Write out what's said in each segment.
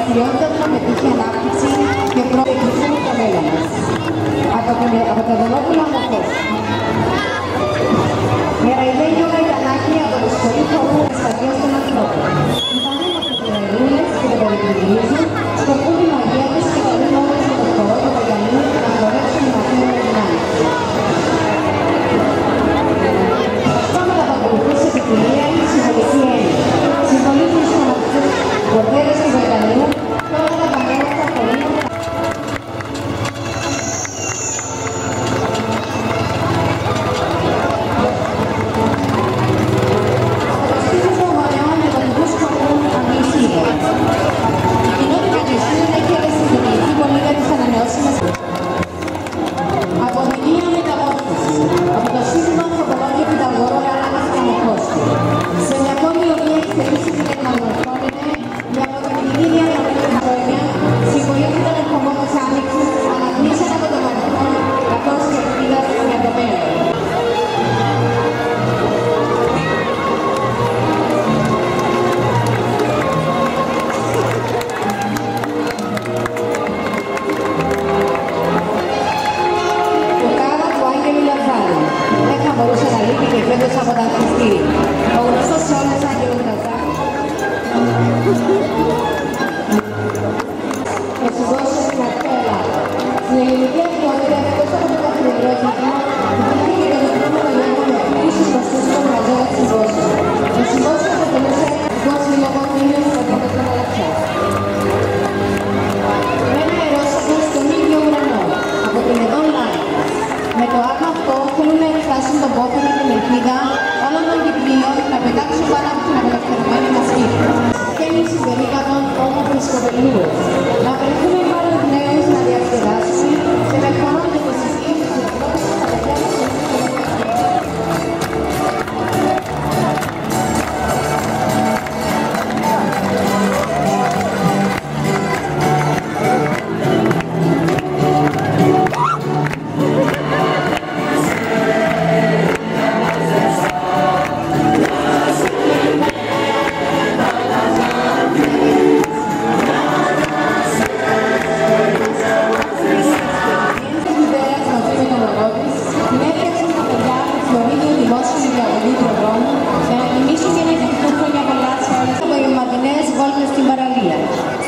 δραστηριότητα του να πετύχει ανάπτυξη και προεκκληθούν το μέλλον μας. Από τα Δολόπουλα Μοχός. Γεραϊδέ Γιώργα Ιτανάκη από το Σχολείο Χορού Εσταδιός των Ανθρώπων. Οι πανέμορφες και τα περιπληκτηρίζουν, σκοπούν την μαγεία τους και καλούν όλες με το χορό του Παγιανού να χορέψουν οι μαθαίνουν δυνάμεις. Πάμε να παρακολουθήσει σε ποικιλία η συμβολική έννοια. Συμβολίζουν στους αναπτύσσους κορδέρες του Βαγιανού και όλα τα πανέμορφα πολύτιμα. Ο γνωστός σε όλες Άγγελος Λαζάρου. Θα σου δώσω την αρχαία Ελλάδα. Στην ελληνική αρχαιότητα, εκτός από το καθημερινότητα, υπήρχε και το διπλώμα λόγο με ίσως γνωστούς στον Μαζέρα Συμπόσιο. Το Συμπόσιο αποτελούσε ένα δικό λογοκίνιο στο πρώτο των Αλαξιά. Ένα αερόσακο στον ίδιο ουρανό, από την Εδόν Λάρικα. Με το άλμα αυτό θέλουν να εκφράσουν τον πόθο και την ελπίδα όλων των κυκλίων να πετάξουν πάνω από την απελευθερωμένη μας κύκλη. Και εμείς συμπερίκατον όμορφες κοπελούες. Να βρεθούμε μάλλον νέους να διασκεδάσουμε και με χωρών και το συστήριο της Ευρώπης στα παιδιά μας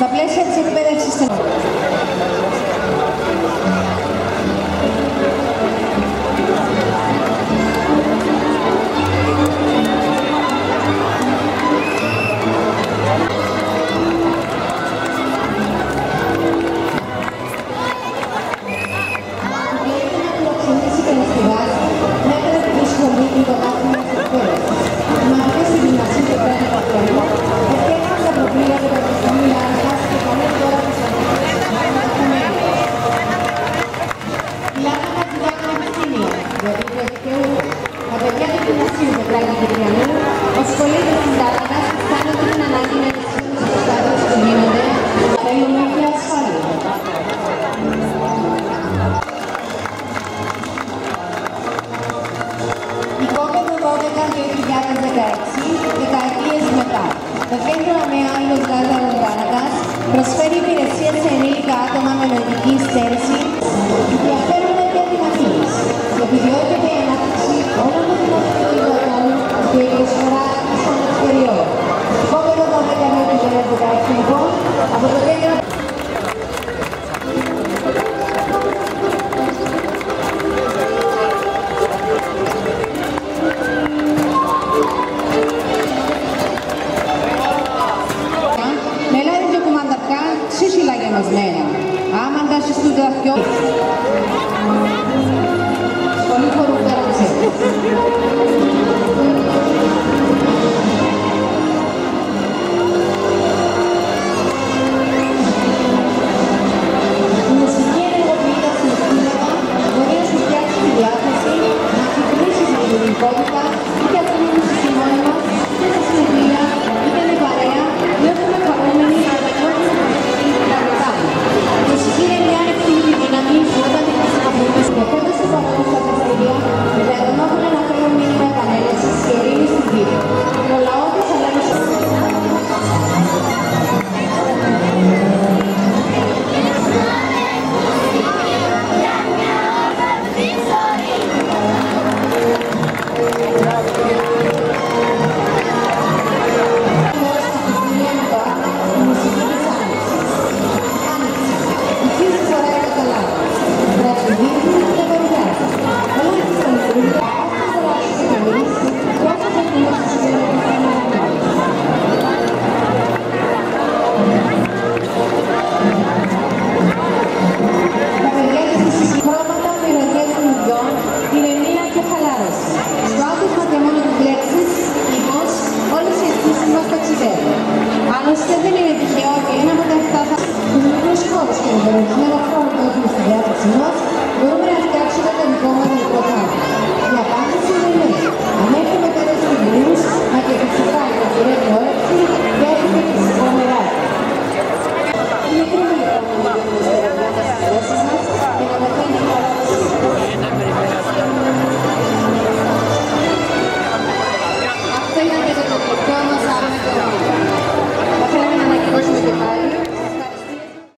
στα πλαίσια της εκπαίδευσης των δεκαετίες μετά. Το κέντρο Αμέαλλος Λάζαρος Γάλακας προσφέρει υπηρεσίες σε ενήλικα άτομα με νοητική στέρηση, διαφέρουν και δυνατήσεις. Επιδιώκεται η ανάπτυξη όλων των δημοσίων ιδιωτών και η προσφορά στον εξωτερικό. Επόμενο 12 του 2016 λοιπόν, από το κέντρο Άμα αντάσεις του δραχιό Σχολείο Χορού Καρατσέ.